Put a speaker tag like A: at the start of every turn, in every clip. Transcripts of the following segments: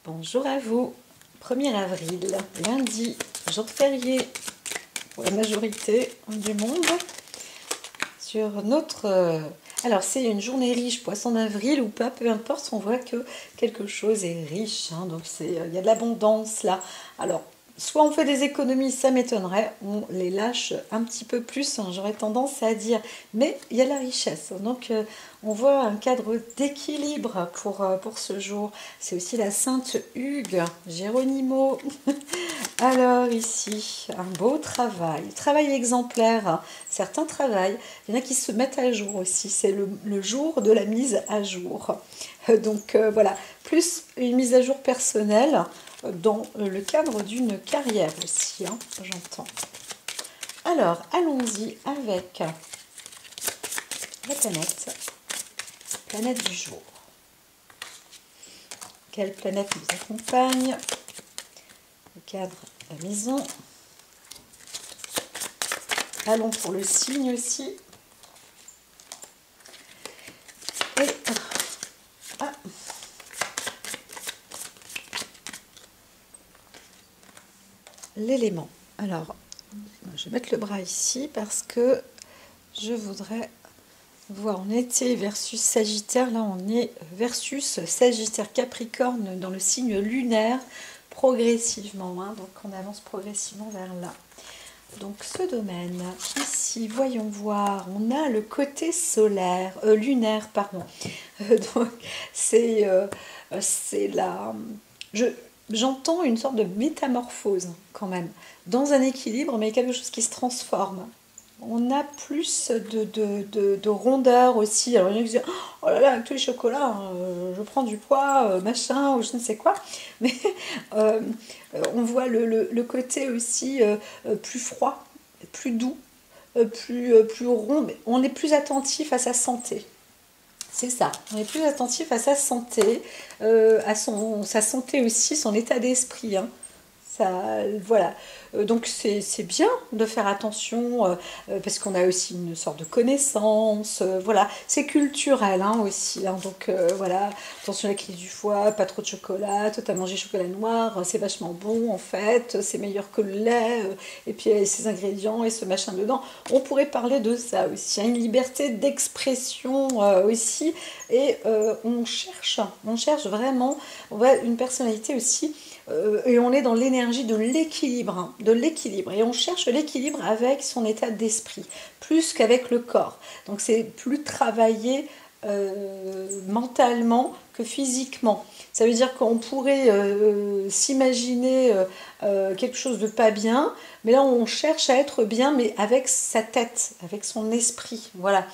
A: Bonjour à vous, 1er avril, lundi, jour férié pour la majorité du monde. Sur notre... alors c'est une journée riche, poisson d'avril ou pas, peu importe, on voit que quelque chose est riche, hein, donc il y a de l'abondance là. Alors, soit on fait des économies, ça m'étonnerait, on les lâche un petit peu plus, hein, j'aurais tendance à dire, mais il y a la richesse. Donc on voit un cadre d'équilibre pour ce jour. C'est aussi la Sainte Hugues, Géronimo. Alors ici, un beau travail exemplaire, hein. Certains travaillent, il y en a qui se mettent à jour aussi, c'est le jour de la mise à jour. Donc voilà, plus une mise à jour personnelle dans le cadre d'une carrière aussi, hein, j'entends. Alors, allons-y avec la planète du jour. Quelle planète nous accompagne? Le cadre de la maison. Allons pour le signe aussi. Et l'élément. Alors, je vais mettre le bras ici parce que je voudrais voir. On était versus Sagittaire, là on est versus Sagittaire Capricorne dans le signe lunaire progressivement, hein, donc on avance progressivement vers là. Donc ce domaine, ici, voyons voir, on a le côté solaire, lunaire, pardon. Donc c'est la... J'entends une sorte de métamorphose quand même, dans un équilibre, mais quelque chose qui se transforme. On a plus de rondeur aussi. Alors il y en a qui disent, oh là là, avec tous les chocolats, je prends du poids, machin, ou je ne sais quoi. Mais on voit le côté aussi plus froid, plus doux, plus rond. Mais on est plus attentif à sa santé. C'est ça, on est plus attentif à sa santé, sa santé aussi, son état d'esprit, hein. Voilà. Donc c'est bien de faire attention parce qu'on a aussi une sorte de connaissance. Voilà, c'est culturel, hein, aussi, hein. Donc voilà, attention à la crise du foie, pas trop de chocolat, toi t'as mangé chocolat noir, c'est vachement bon en fait, c'est meilleur que le lait, et puis il y a ces ingrédients et ce machin dedans. On pourrait parler de ça aussi, hein, une liberté d'expression aussi, et on cherche vraiment, on voit une personnalité aussi. Et on est dans l'énergie de l'équilibre, hein, et on cherche l'équilibre avec son état d'esprit, plus qu'avec le corps. Donc c'est plus travaillé mentalement que physiquement. Ça veut dire qu'on pourrait s'imaginer quelque chose de pas bien, mais là on cherche à être bien, mais avec sa tête, avec son esprit, voilà.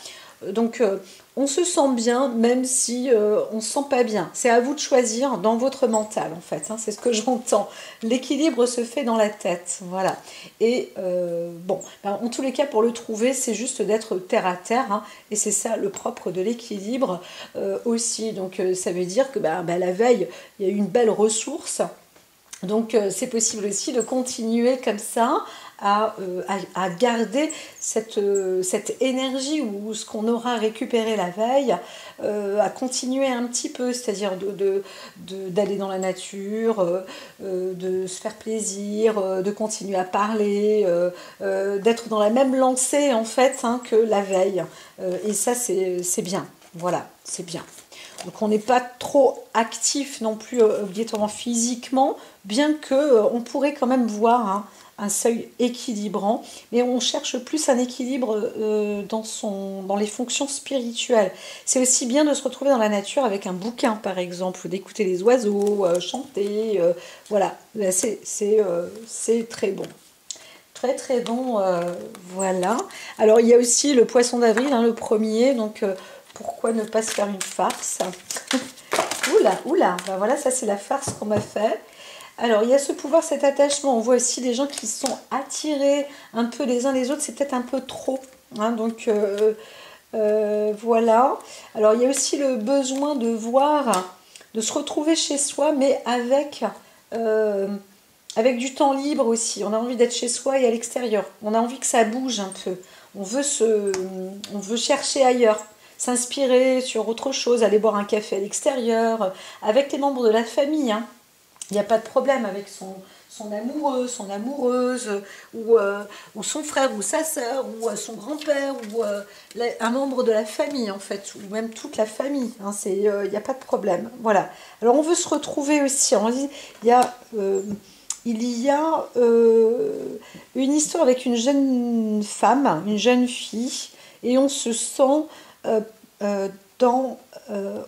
A: Donc on se sent bien même si on ne se sent pas bien. C'est à vous de choisir dans votre mental en fait, hein, c'est ce que j'entends. L'équilibre se fait dans la tête, voilà. Et bon, ben, en tous les cas pour le trouver c'est juste d'être terre à terre, hein, et c'est ça le propre de l'équilibre aussi. Donc ça veut dire que la veille il y a eu une belle ressource. Donc c'est possible aussi de continuer comme ça à garder cette énergie ou ce qu'on aura récupéré la veille, à continuer un petit peu, c'est-à-dire d'aller dans la nature, de se faire plaisir, de continuer à parler, d'être dans la même lancée en fait, hein, que la veille. Et ça c'est bien, voilà, c'est bien. Donc on n'est pas trop actif non plus obligatoirement physiquement, bien que on pourrait quand même voir, hein, un seuil équilibrant, mais on cherche plus un équilibre dans les fonctions spirituelles. C'est aussi bien de se retrouver dans la nature avec un bouquin par exemple, ou d'écouter les oiseaux chanter, voilà, c'est très bon. Très très bon, voilà. Alors il y a aussi le poisson d'avril, hein, le premier, donc pourquoi ne pas se faire une farce? Oula, ben voilà, ça c'est la farce qu'on m'a fait. Alors il y a ce pouvoir, cet attachement, on voit aussi des gens qui sont attirés un peu les uns les autres, c'est peut-être un peu trop, hein, donc voilà. Alors il y a aussi le besoin de voir, de se retrouver chez soi, mais avec du temps libre aussi. On a envie d'être chez soi et à l'extérieur. On a envie que ça bouge un peu. On veut chercher ailleurs, s'inspirer sur autre chose, aller boire un café à l'extérieur, avec les membres de la famille, hein. Il n'y a pas de problème avec son amoureux, son amoureuse, ou son frère, ou sa sœur, ou son grand-père, ou un membre de la famille, en fait, ou même toute la famille. Hein, il n'y a pas de problème. Voilà. Alors, on veut se retrouver aussi. Il y a, il y a une histoire avec une jeune femme, une jeune fille, et on se sent dans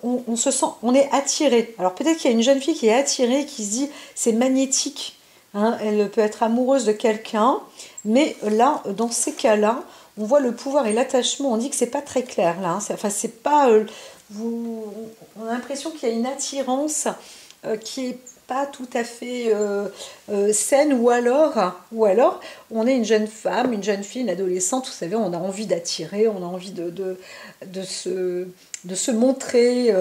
A: on se sent, on est attiré. Alors peut-être qu'il y a une jeune fille qui est attirée, qui se dit c'est magnétique. Hein, elle peut être amoureuse de quelqu'un, mais là, dans ces cas-là, on voit le pouvoir et l'attachement. On dit que c'est pas très clair là. Hein, enfin, c'est pas. On a l'impression qu'il y a une attirance qui est pas tout à fait saine, ou alors on est une jeune femme, une jeune fille, une adolescente, vous savez, on a envie d'attirer, on a envie de se montrer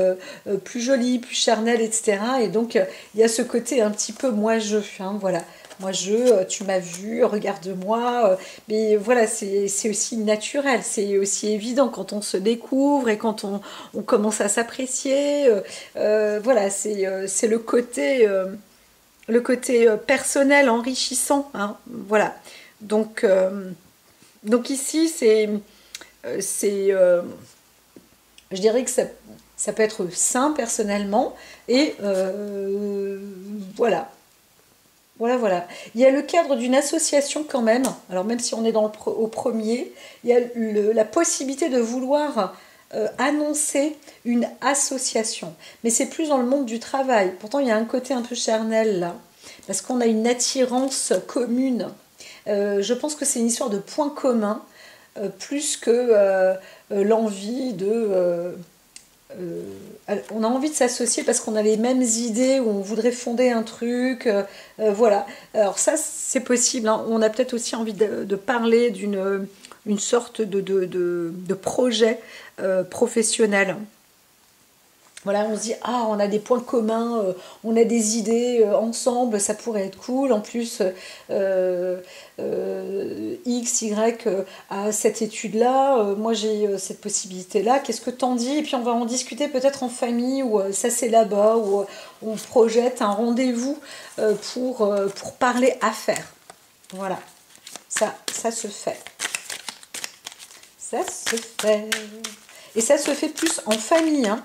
A: plus jolie, plus charnelle, etc. Et donc, il y a ce côté un petit peu moi-je, hein, voilà. Moi-je, tu m'as vu, regarde-moi. Mais voilà, c'est aussi naturel, c'est aussi évident quand on se découvre et quand on commence à s'apprécier. Voilà, c'est le côté personnel enrichissant. Hein, voilà. Donc, donc ici, c'est je dirais que ça peut être sain personnellement. Et voilà. Voilà. Il y a le cadre d'une association quand même. Alors même si on est au premier, il y a la possibilité de vouloir annoncer une association. Mais c'est plus dans le monde du travail. Pourtant, il y a un côté un peu charnel là. Parce qu'on a une attirance commune. Je pense que c'est une histoire de points communs, plus que l'envie on a envie de s'associer parce qu'on a les mêmes idées, ou on voudrait fonder un truc, voilà. Alors ça, c'est possible, hein. On a peut-être aussi envie de parler une sorte de projet professionnel. Voilà, on se dit, ah, on a des points communs, on a des idées ensemble, ça pourrait être cool. En plus, X, Y a cette étude-là, moi j'ai cette possibilité-là, qu'est-ce que t'en dis? Et puis on va en discuter peut-être en famille, ou ça c'est là-bas, ou on projette un rendez-vous pour parler affaires. Voilà, ça se fait. Ça se fait. Et ça se fait plus en famille, hein.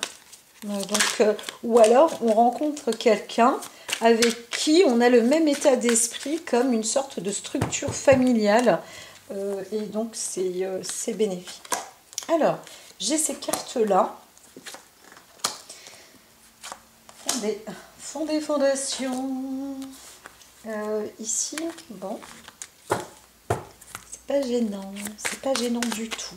A: Donc, ou alors on rencontre quelqu'un avec qui on a le même état d'esprit, comme une sorte de structure familiale, et donc c'est bénéfique. Alors, j'ai ces cartes-là. Fondation. Ici, bon, c'est pas gênant du tout.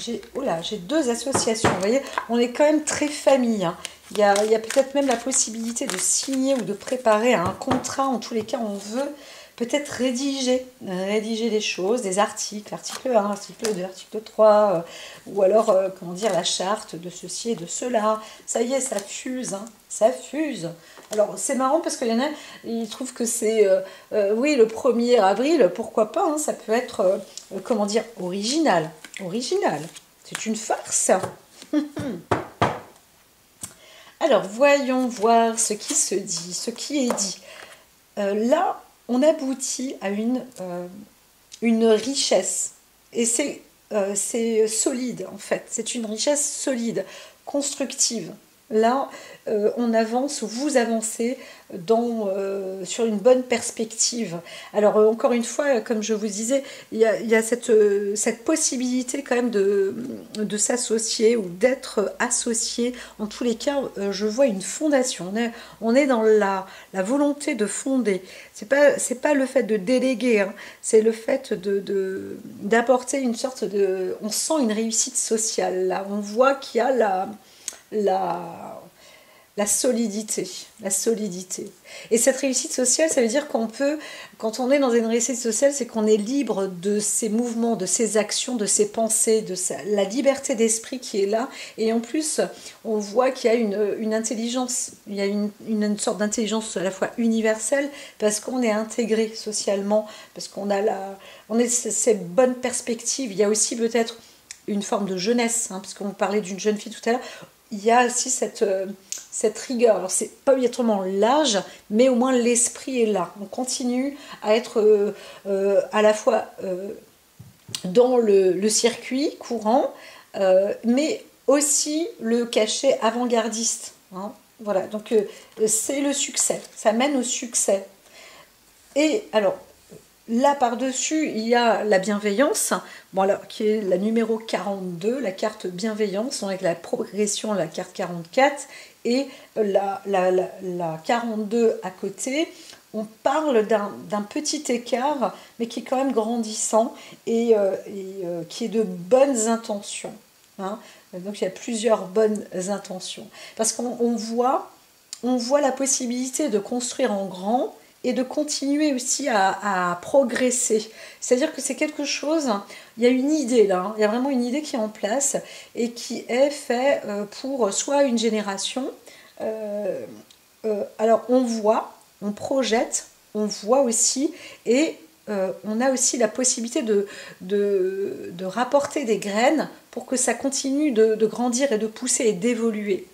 A: J'ai deux associations, vous voyez, on est quand même très famille, hein. Il y a peut-être même la possibilité de signer ou de préparer un contrat. En tous les cas, on veut peut-être rédiger des choses, des articles, article 1, article 2, article 3, ou alors, comment dire, la charte de ceci et de cela. Ça y est, ça fuse, hein, ça fuse. Alors, c'est marrant parce qu'il y en a, ils trouvent que c'est, oui, le 1er avril, pourquoi pas, hein, ça peut être, comment dire, original. C'est une farce. Alors, voyons voir ce qui se dit, ce qui est dit. Là, on aboutit à une richesse. Et c'est solide, en fait. C'est une richesse solide, constructive. Là, on avance, vous avancez sur une bonne perspective. Alors, encore une fois, comme je vous disais, il y a cette possibilité quand même de s'associer ou d'être associé. En tous les cas, je vois une fondation. On est dans la volonté de fonder. C'est pas le fait de déléguer, hein. C'est le fait d'apporter une sorte de... On sent une réussite sociale, là. On voit qu'il y a la solidité. Et cette réussite sociale, ça veut dire qu'on peut, quand on est dans une réussite sociale, c'est qu'on est libre de ses mouvements, de ses actions, de ses pensées, la liberté d'esprit qui est là. Et en plus, on voit qu'il y a une intelligence, il y a une sorte d'intelligence à la fois universelle, parce qu'on est intégré socialement, parce qu'on a ces bonnes perspectives. Il y a aussi peut-être une forme de jeunesse, hein, parce qu'on parlait d'une jeune fille tout à l'heure. Il y a aussi cette rigueur. Alors c'est pas obligatoirement l'âge, mais au moins l'esprit est là. On continue à être à la fois dans le circuit courant, mais aussi le cachet avant-gardiste. Hein. Voilà, donc c'est le succès, ça mène au succès. Et alors, là par-dessus, il y a la bienveillance, bon, alors, qui est la numéro 42, la carte bienveillance, avec la progression, la carte 44, et la 42 à côté. On parle d'un petit écart, mais qui est quand même grandissant et qui est de bonnes intentions. Hein. Donc il y a plusieurs bonnes intentions. Parce qu'on voit la possibilité de construire en grand et de continuer aussi à progresser. C'est-à-dire que c'est quelque chose, il y a une idée là, hein, il y a vraiment une idée qui est en place et qui est faite pour soit une génération, alors on projette, on voit aussi, et on a aussi la possibilité de rapporter des graines pour que ça continue de grandir et de pousser et d'évoluer.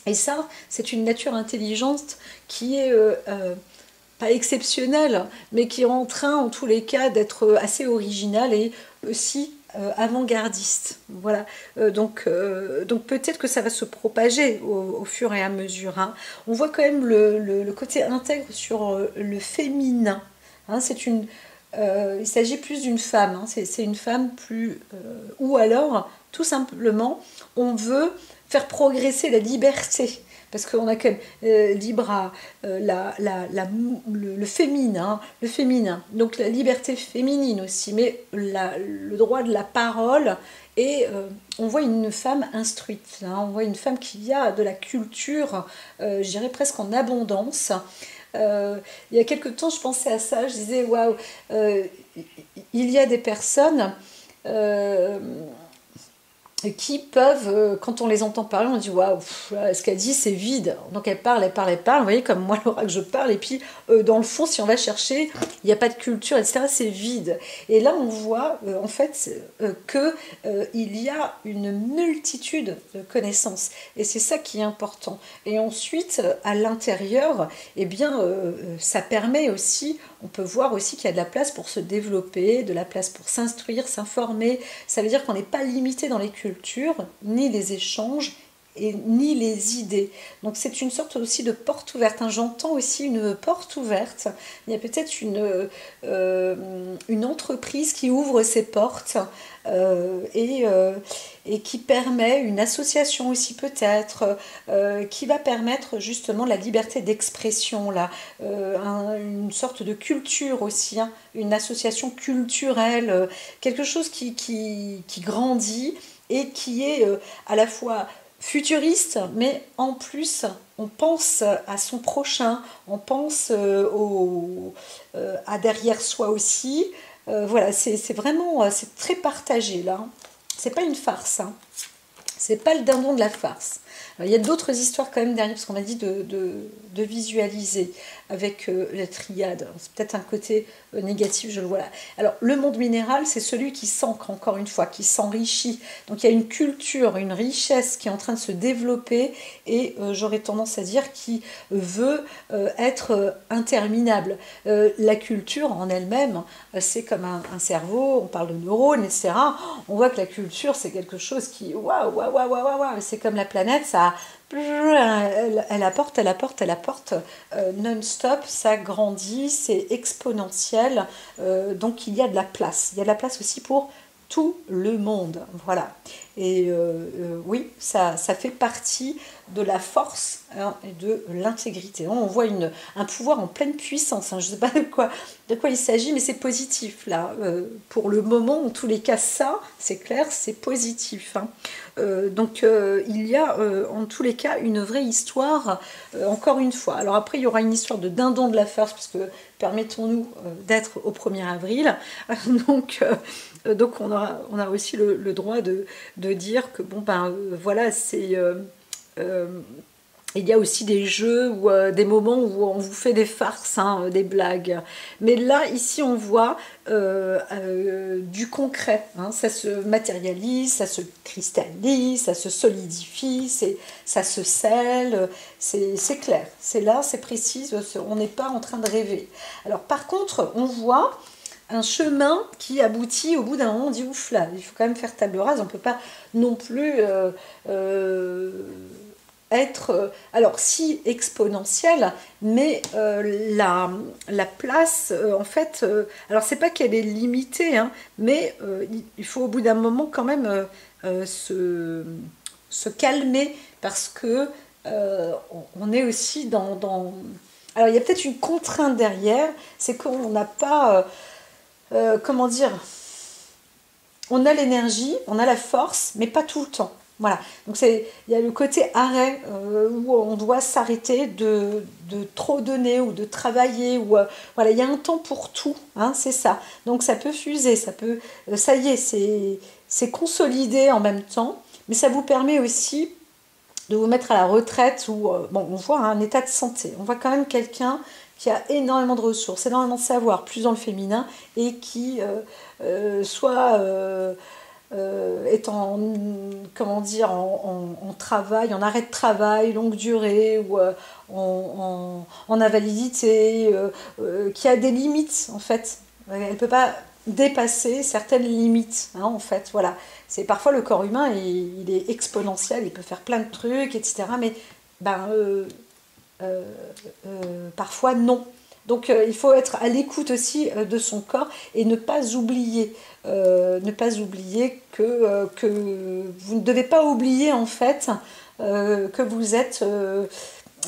A: Et ça, c'est une nature intelligente qui est pas exceptionnelle, mais qui est en train, en tous les cas, d'être assez originale et aussi avant-gardiste. Voilà. Donc peut-être que ça va se propager au fur et à mesure. Hein. On voit quand même le côté intègre sur le féminin. Hein, il s'agit plus d'une femme. Hein, c'est une femme plus... ou alors, tout simplement, on veut faire progresser la liberté. Parce qu'on a quand même Libra, le féminin, le féminin, donc la liberté féminine aussi, mais le droit de la parole, et on voit une femme instruite, hein, on voit une femme qui a de la culture, je dirais presque en abondance. Il y a quelque temps, je pensais à ça, je disais, waouh, il y a des personnes... qui peuvent, quand on les entend parler, on dit waouh, ce qu'elle dit c'est vide. Donc elle parle, elle parle, elle parle. Vous voyez, comme moi, Laura, que je parle, et puis dans le fond, si on va chercher, il n'y a pas de culture, etc. C'est vide. Et là, on voit en fait qu'il y a une multitude de connaissances. Et c'est ça qui est important. Et ensuite, à l'intérieur, eh bien, ça permet aussi. On peut voir aussi qu'il y a de la place pour se développer, de la place pour s'instruire, s'informer. Ça veut dire qu'on n'est pas limité dans les cultures, ni les échanges, et ni les idées. Donc c'est une sorte aussi de porte ouverte. Hein. J'entends aussi une porte ouverte. Il y a peut-être une entreprise qui ouvre ses portes et qui permet, une association aussi peut-être, qui va permettre justement la liberté d'expression, là, une sorte de culture aussi, hein, une association culturelle, quelque chose qui grandit et qui est à la fois futuriste, mais en plus, on pense à son prochain, on pense à derrière soi aussi. Voilà, c'est vraiment, c'est très partagé là. Hein. C'est pas une farce, hein. C'est pas le dindon de la farce. Alors, il y a d'autres histoires quand même derrière, parce qu'on m'a dit de visualiser avec la triade. C'est peut-être un côté négatif, je le vois là. Alors, le monde minéral, c'est celui qui s'ancre, encore une fois, qui s'enrichit. Donc, il y a une culture, une richesse qui est en train de se développer et j'aurais tendance à dire qui veut être interminable. La culture en elle-même, c'est comme un cerveau, on parle de neurones, etc. On voit que la culture, c'est quelque chose qui... Waouh, waouh, waouh, waouh, waouh, c'est comme la planète, ça... Elle apporte non-stop, ça grandit, c'est exponentiel, donc il y a de la place. Il y a de la place aussi pour tout le monde, voilà. Et oui, ça fait partie de la force, hein, et de l'intégrité. On voit un pouvoir en pleine puissance, hein. Je ne sais pas de quoi il s'agit, mais c'est positif là. Pour le moment, en tous les cas, ça, c'est clair, c'est positif. Hein. Donc il y a en tous les cas une vraie histoire, encore une fois. Alors après, il y aura une histoire de dindon de la farce, parce que permettons-nous d'être au 1er avril. Donc on a aussi le droit de dire que bon ben voilà, Il y a aussi des jeux ou des moments où on vous fait des farces, hein, des blagues. Mais là, ici, on voit du concret. Hein. Ça se matérialise, ça se cristallise, ça se solidifie, ça se scelle. C'est clair. C'est là, c'est précis. On n'est pas en train de rêver. Alors, par contre, on voit un chemin qui aboutit au bout d'un moment, on dit ouf là, il faut quand même faire table rase. On ne peut pas non plus... être, alors si exponentielle, mais la place, en fait, alors c'est pas qu'elle est limitée, hein, mais il faut au bout d'un moment quand même se calmer parce que on est aussi alors il y a peut-être une contrainte derrière, c'est qu'on n'a pas, comment dire, on a l'énergie, on a la force, mais pas tout le temps. Voilà, donc il y a le côté arrêt où on doit s'arrêter de trop donner ou de travailler. Ou, voilà, il y a un temps pour tout, hein, c'est ça. Donc ça peut fuser, ça peut, ça y est, c'est consolidé en même temps, mais ça vous permet aussi de vous mettre à la retraite ou, bon, on voit un état de santé. On voit quand même quelqu'un qui a énormément de ressources, énormément de savoir, plus dans le féminin, et qui soit... est en, comment dire, en travail, en arrêt de travail, longue durée, ou en invalidité, qui a des limites, en fait. Elle ne peut pas dépasser certaines limites, hein, en fait, voilà. C'est parfois le corps humain, il est exponentiel, il peut faire plein de trucs, etc. Mais ben, parfois non. Donc il faut être à l'écoute aussi de son corps et ne pas oublier que vous ne devez pas oublier en fait que vous êtes,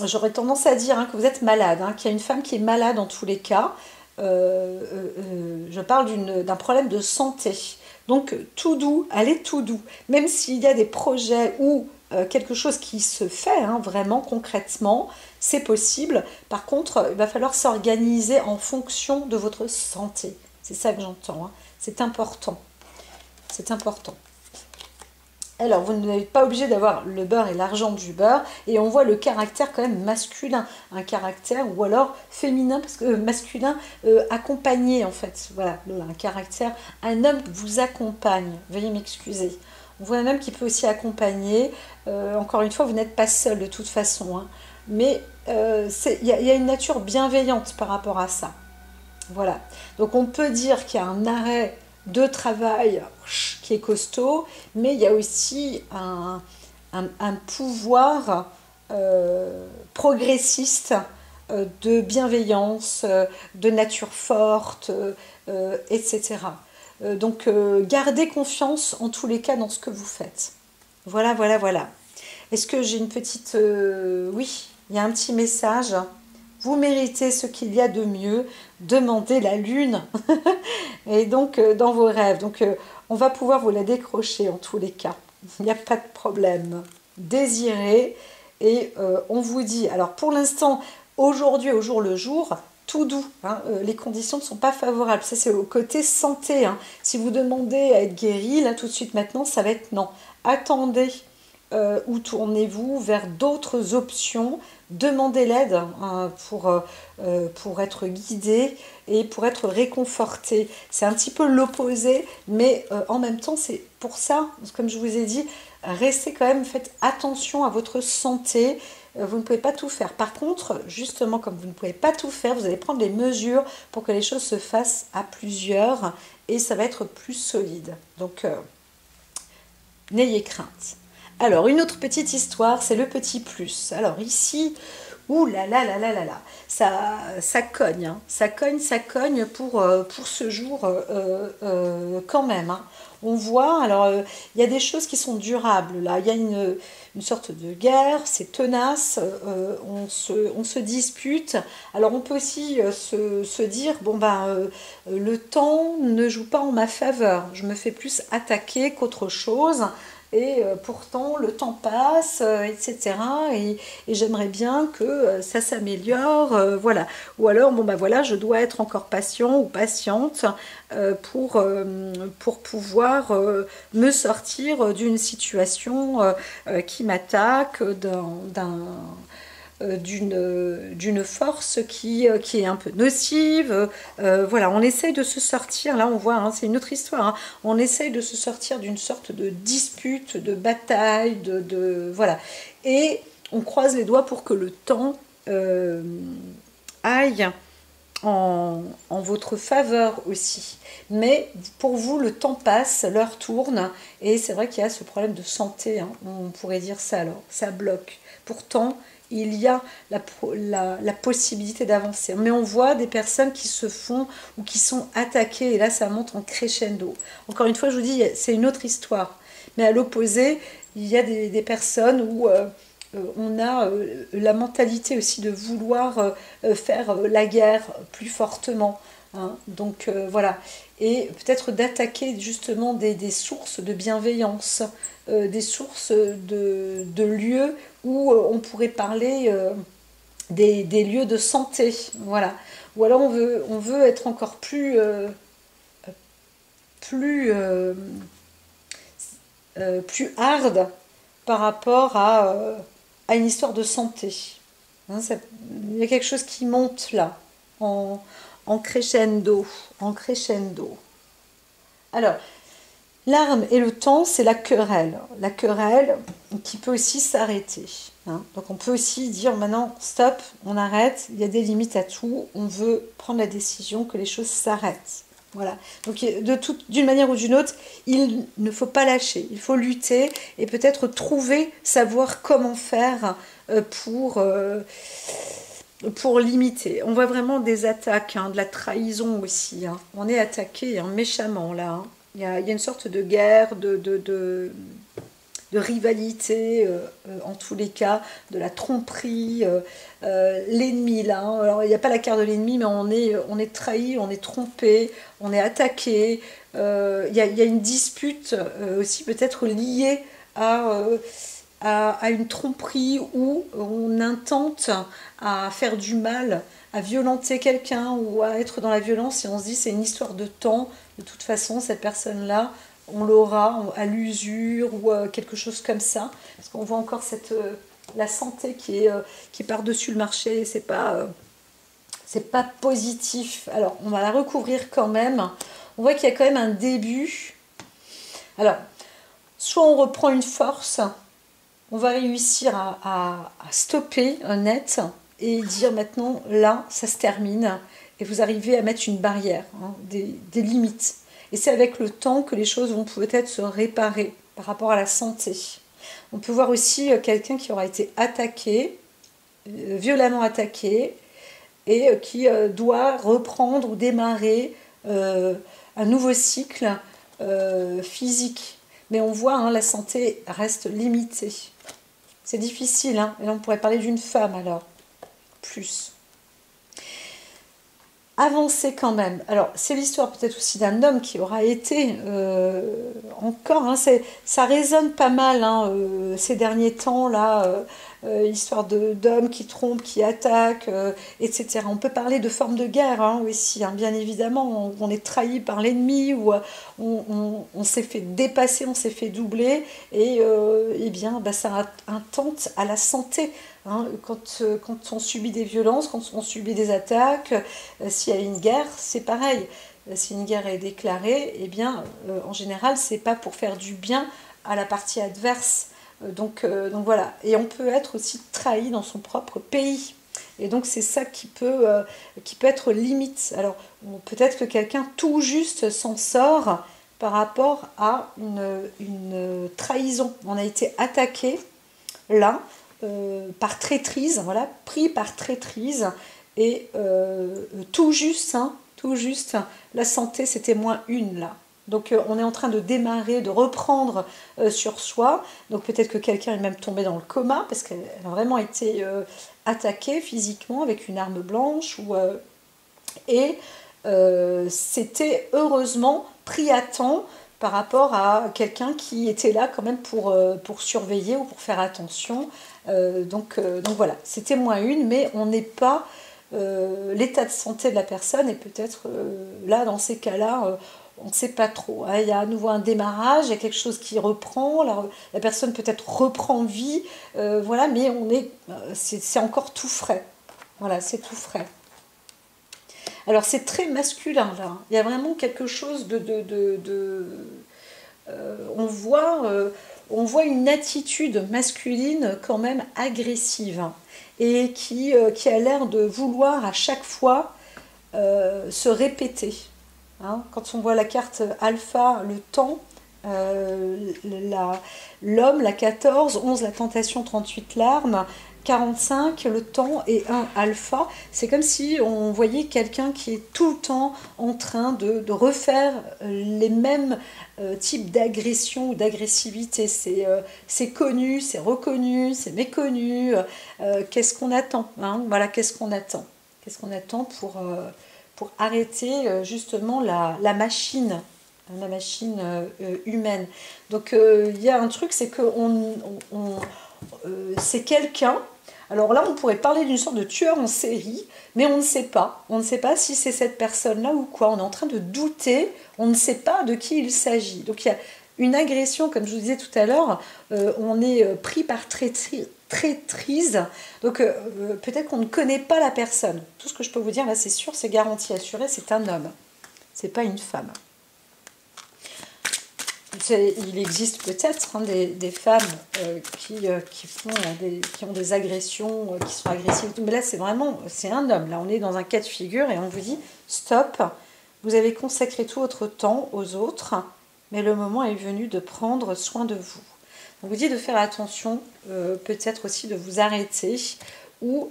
A: j'aurais tendance à dire hein, que vous êtes malade, hein, qu'il y a une femme qui est malade dans tous les cas. Je parle d'un problème de santé. Donc tout doux, allez tout doux. Même s'il y a des projets ou quelque chose qui se fait hein, vraiment concrètement, c'est possible. Par contre, il va falloir s'organiser en fonction de votre santé. C'est ça que j'entends. Hein. C'est important. C'est important. Alors, vous n'êtes pas obligé d'avoir le beurre et l'argent du beurre. Et on voit le caractère quand même masculin. Un caractère, ou alors féminin, parce que masculin, accompagné en fait. Voilà, un caractère. Un homme vous accompagne. Veuillez m'excuser. On voit un homme qui peut aussi accompagner. Encore une fois, vous n'êtes pas seul de toute façon. Hein. Mais il y a une nature bienveillante par rapport à ça. Voilà. Donc on peut dire qu'il y a un arrêt de travail qui est costaud, mais il y a aussi un pouvoir progressiste de bienveillance, de nature forte, etc. Donc gardez confiance en tous les cas dans ce que vous faites. Voilà, voilà, voilà. Est-ce que j'ai une petite... oui, il y a un petit message. Vous méritez ce qu'il y a de mieux. Demandez la lune. Et donc, dans vos rêves. Donc, on va pouvoir vous la décrocher en tous les cas. Il n'y a pas de problème. Désirez. Et on vous dit... Alors, pour l'instant, aujourd'hui, au jour le jour, tout doux. Hein, les conditions ne sont pas favorables. Ça, c'est au côté santé. Hein. Si vous demandez à être guéri, là, tout de suite, maintenant, ça va être non. Attendez. Ou tournez-vous vers d'autres options, demandez l'aide hein, pour être guidé et pour être réconforté. C'est un petit peu l'opposé, mais en même temps, c'est pour ça, comme je vous ai dit, restez quand même, faites attention à votre santé. Vous ne pouvez pas tout faire. Par contre, justement, comme vous ne pouvez pas tout faire, vous allez prendre des mesures pour que les choses se fassent à plusieurs et ça va être plus solide. Donc, n'ayez crainte. Alors, une autre petite histoire, c'est le petit plus. Alors ici, ouh là là là là là là, ça cogne, hein. Ça cogne pour ce jour quand même. Hein. On voit, alors il y a des choses qui sont durables là, il y a une sorte de guerre, c'est tenace, on se dispute. Alors on peut aussi se dire, bon ben le temps ne joue pas en ma faveur, je me fais plus attaquer qu'autre chose. et pourtant le temps passe, etc. Et j'aimerais bien que ça s'améliore, voilà. Ou alors, bon bah voilà, je dois être encore patient ou patiente pour pouvoir me sortir d'une situation qui m'attaque, d'une force qui est un peu nocive. Voilà, on essaye de se sortir, là on voit, hein, c'est une autre histoire, hein, on essaye de se sortir d'une sorte de dispute, de bataille, voilà. Et on croise les doigts pour que le temps aille en votre faveur aussi. Mais pour vous, le temps passe, l'heure tourne, et c'est vrai qu'il y a ce problème de santé, hein, on pourrait dire ça alors, ça bloque. Pourtant, il y a la possibilité d'avancer. Mais on voit des personnes qui se font ou qui sont attaquées, et là ça monte en crescendo. Encore une fois, je vous dis, c'est une autre histoire. Mais à l'opposé, il y a des personnes où on a la mentalité aussi de vouloir faire la guerre plus fortement. Hein. Donc voilà. Et peut-être d'attaquer justement des sources de bienveillance, des sources de lieux où on pourrait parler des lieux de santé. Voilà. Ou alors on veut être encore plus, plus hard par rapport à une histoire de santé. Hein, il y a quelque chose qui monte là, en, en crescendo, en crescendo. Alors, l'arme et le temps, c'est la querelle. La querelle qui peut aussi s'arrêter. Hein. Donc on peut aussi dire maintenant, stop, on arrête, il y a des limites à tout, on veut prendre la décision que les choses s'arrêtent. Voilà. Donc d'une manière ou d'une autre, il ne faut pas lâcher, il faut lutter et peut-être trouver, savoir comment faire pour limiter. On voit vraiment des attaques, hein, de la trahison aussi. Hein. On est attaqué hein, méchamment là. Hein. Il y a une sorte de guerre, de rivalité, en tous les cas, de la tromperie, l'ennemi là. Hein. Alors il n'y a pas la carte de l'ennemi, mais on est trahi, on est trompé, on est attaqué. Il y a une dispute aussi peut-être liée à une tromperie où on intente à faire du mal, à violenter quelqu'un ou à être dans la violence et on se dit c'est une histoire de temps, de toute façon cette personne-là, on l'aura à l'usure ou quelque chose comme ça. Parce qu'on voit encore la santé qui est par-dessus le marché, c'est pas positif. Alors on va la recouvrir quand même. On voit qu'il y a quand même un début. Alors, soit on reprend une force, on va réussir à stopper un net et dire maintenant, là, ça se termine. Et vous arrivez à mettre une barrière, hein, des limites. Et c'est avec le temps que les choses vont peut-être se réparer par rapport à la santé. On peut voir aussi quelqu'un qui aura été attaqué, violemment attaqué, et qui doit reprendre ou démarrer un nouveau cycle physique. Mais on voit, hein, la santé reste limitée. C'est difficile, hein. Et là, on pourrait parler d'une femme, alors. Plus. Avancer quand même. Alors, c'est l'histoire peut-être aussi d'un homme qui aura été encore, hein, ça résonne pas mal hein, ces derniers temps, là, histoire d'hommes qui trompent, qui attaquent, etc. On peut parler de formes de guerre hein, aussi, hein, bien évidemment. On est trahi par l'ennemi, ou on s'est fait dépasser, on s'est fait doubler, et eh bien, bah, ça intente à la santé. Hein, quand on subit des violences, quand on subit des attaques, s'il y a une guerre, c'est pareil. Si une guerre est déclarée, eh bien, en général, c'est pas pour faire du bien à la partie adverse. Donc voilà. Et on peut être aussi trahi dans son propre pays. Et donc c'est ça qui peut être limite. Alors peut-être que quelqu'un tout juste s'en sort par rapport à une trahison. On a été attaqué là. Par traîtrise, voilà, pris par traîtrise, et tout juste, hein, la santé c'était -1 là. Donc on est en train de démarrer, de reprendre sur soi. Donc peut-être que quelqu'un est même tombé dans le coma parce qu'elle a vraiment été attaquée physiquement avec une arme blanche et c'était heureusement pris à temps par rapport à quelqu'un qui était là quand même pour surveiller ou pour faire attention. Donc voilà, c'était -1, mais on n'est pas... l'état de santé de la personne est peut-être là, dans ces cas-là, on ne sait pas trop. Hein. Il y a à nouveau un démarrage, il y a quelque chose qui reprend, la personne peut-être reprend vie, voilà, mais c'est encore tout frais. Voilà, c'est tout frais. Alors c'est très masculin là. Il y a vraiment quelque chose on voit une attitude masculine quand même agressive hein, et qui a l'air de vouloir à chaque fois se répéter. Hein. Quand on voit la carte alpha, le temps, l'homme, la 14, 11, la tentation, 38, l'arme, 45, le temps et 1, alpha, c'est comme si on voyait quelqu'un qui est tout le temps en train de refaire les mêmes types d'agression ou d'agressivité. C'est connu, c'est reconnu, c'est méconnu. Qu'est-ce qu'on attend hein. Voilà, qu'est-ce qu'on attend. Qu'est-ce qu'on attend pour arrêter justement la machine humaine. Donc il y a un truc, c'est que c'est quelqu'un. Alors là, on pourrait parler d'une sorte de tueur en série, mais on ne sait pas. On ne sait pas si c'est cette personne-là ou quoi. On est en train de douter. On ne sait pas de qui il s'agit. Donc il y a une agression, comme je vous disais tout à l'heure. On est pris par traîtrise. Donc peut-être qu'on ne connaît pas la personne. Tout ce que je peux vous dire là, c'est sûr, c'est garanti, assuré, c'est un homme. C'est pas une femme. Il existe peut-être hein, des femmes qui ont des agressions, qui sont agressives, mais là c'est un homme. Là on est dans un cas de figure et on vous dit stop, vous avez consacré tout votre temps aux autres, mais le moment est venu de prendre soin de vous. On vous dit de faire attention, peut-être aussi de vous arrêter ou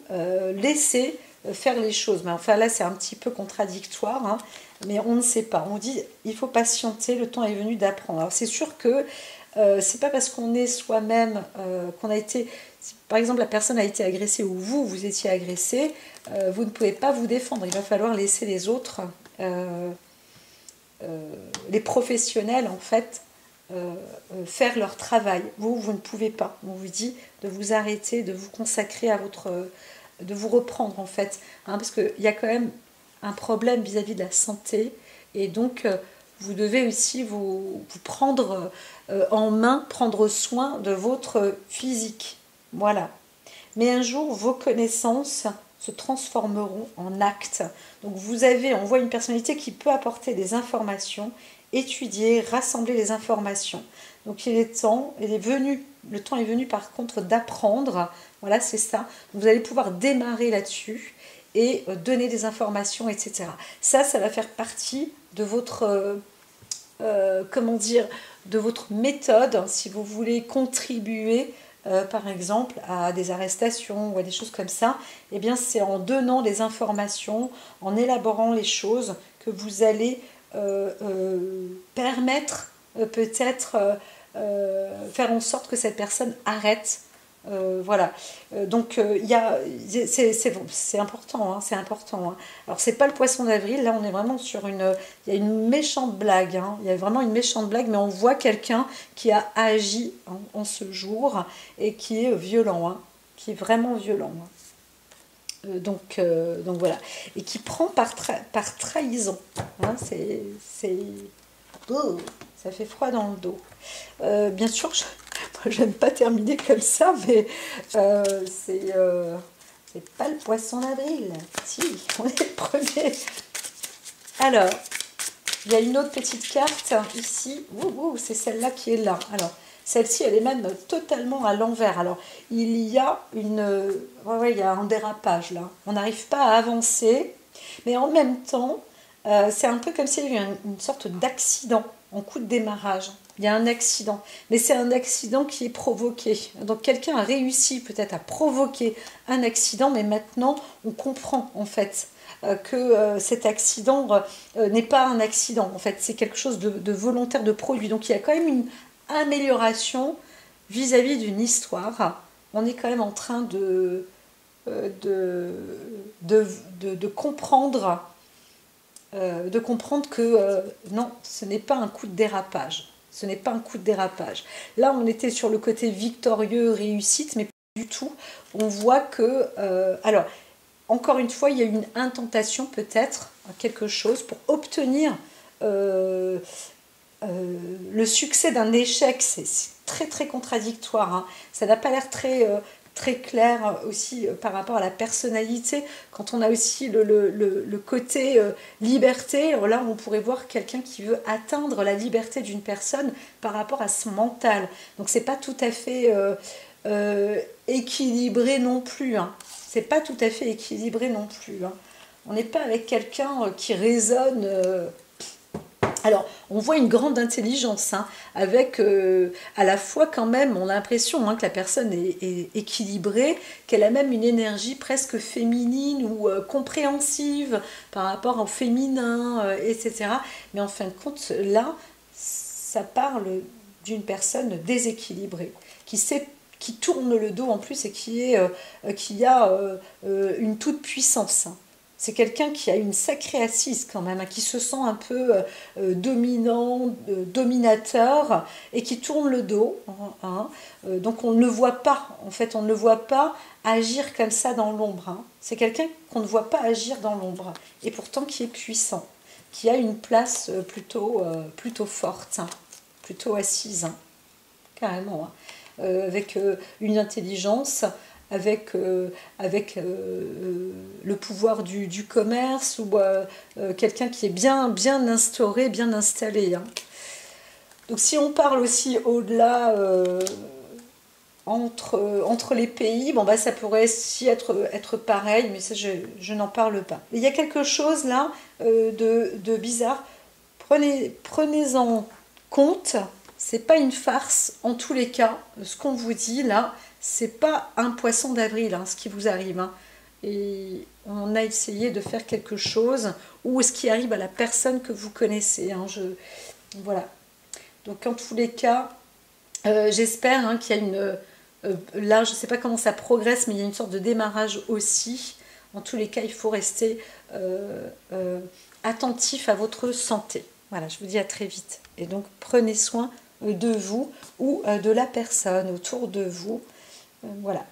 A: laisser faire les choses. Mais enfin là c'est un petit peu contradictoire, hein, mais on ne sait pas. On dit il faut patienter, le temps est venu d'apprendre. Alors c'est sûr que c'est pas parce qu'on est soi-même, qu'on a été, si, par exemple la personne a été agressée ou vous étiez agressé, vous ne pouvez pas vous défendre. Il va falloir laisser les autres, les professionnels en fait, faire leur travail. Vous ne pouvez pas. On vous dit de vous arrêter, de vous consacrer à de vous reprendre en fait, hein, parce qu'il y a quand même un problème vis-à-vis de la santé et donc vous devez aussi vous prendre en main, prendre soin de votre physique. Voilà. Mais un jour, vos connaissances se transformeront en actes. Donc on voit une personnalité qui peut apporter des informations, étudier, rassembler les informations. Donc le temps est venu par contre d'apprendre. Voilà, c'est ça. Vous allez pouvoir démarrer là-dessus et donner des informations, etc. Ça va faire partie de votre, comment dire, de votre méthode, si vous voulez contribuer, par exemple, à des arrestations ou à des choses comme ça. Eh bien, c'est en donnant des informations, en élaborant les choses, que vous allez permettre, peut-être, faire en sorte que cette personne arrête. Voilà, donc c'est important, hein, c'est important. Hein. Alors c'est pas le poisson d'avril, là on est vraiment sur il y a une méchante blague, hein. Il y a vraiment une méchante blague, mais on voit quelqu'un qui a agi en ce jour et qui est violent, hein, qui est vraiment violent. Hein. Donc voilà, et qui prend par trahison. Hein, oh, ça fait froid dans le dos. Bien sûr, j'aime pas terminer comme ça, mais c'est pas le poisson d'avril. Si, on est le premier. Alors, il y a une autre petite carte ici. C'est celle-là qui est là. Alors, celle-ci, elle est même totalement à l'envers. Alors, il y a il y a un dérapage là. On n'arrive pas à avancer, mais en même temps, c'est un peu comme s'il y avait une sorte d'accident en coup de démarrage. Il y a un accident, mais c'est un accident qui est provoqué. Donc quelqu'un a réussi peut-être à provoquer un accident, mais maintenant on comprend en fait que cet accident n'est pas un accident. En fait, c'est quelque chose de volontaire, de produit. Donc il y a quand même une amélioration vis-à-vis d'une histoire. On est quand même en train de comprendre de comprendre que non, ce n'est pas un coup de dérapage. Ce n'est pas un coup de dérapage. Là, on était sur le côté victorieux, réussite, mais pas du tout. On voit que... alors, encore une fois, il y a une intentation peut-être, quelque chose, pour obtenir le succès d'un échec. C'est très très contradictoire, hein. Ça n'a pas l'air très clair aussi par rapport à la personnalité. Quand on a aussi le côté liberté, alors là on pourrait voir quelqu'un qui veut atteindre la liberté d'une personne par rapport à son mental. Donc c'est pas tout à fait équilibré non plus, hein. C'est pas tout à fait équilibré non plus, hein. On n'est pas avec quelqu'un qui raisonne. Alors, on voit une grande intelligence, hein, avec à la fois quand même, on a l'impression, hein, que la personne est équilibrée, qu'elle a même une énergie presque féminine ou compréhensive par rapport au féminin, etc. Mais en fin de compte, là, ça parle d'une personne déséquilibrée, qui tourne le dos en plus et qui a une toute puissance, hein. C'est quelqu'un qui a une sacrée assise quand même, hein, qui se sent un peu dominant, dominateur, et qui tourne le dos, hein. Donc on ne le voit pas, en fait, on ne le voit pas agir comme ça dans l'ombre, hein. C'est quelqu'un qu'on ne voit pas agir dans l'ombre, et pourtant qui est puissant, qui a une place plutôt forte, hein, plutôt assise, hein, carrément, hein. Avec une intelligence, avec le pouvoir du commerce, ou quelqu'un qui est bien instauré, bien installé, hein. Donc si on parle aussi au-delà, entre les pays, bon, bah, ça pourrait aussi être pareil, mais ça je n'en parle pas. Mais il y a quelque chose là de bizarre. Prenez-en compte, c'est pas une farce en tous les cas. Ce qu'on vous dit là, c'est pas un poisson d'avril, hein, ce qui vous arrive, hein. Et on a essayé de faire quelque chose, ou ce qui arrive à la personne que vous connaissez, hein. Voilà. Donc en tous les cas, j'espère, hein, qu'il y a là, je ne sais pas comment ça progresse, mais il y a une sorte de démarrage aussi. En tous les cas, il faut rester attentif à votre santé. Voilà, je vous dis à très vite. Et donc, prenez soin de vous ou de la personne autour de vous. Voilà.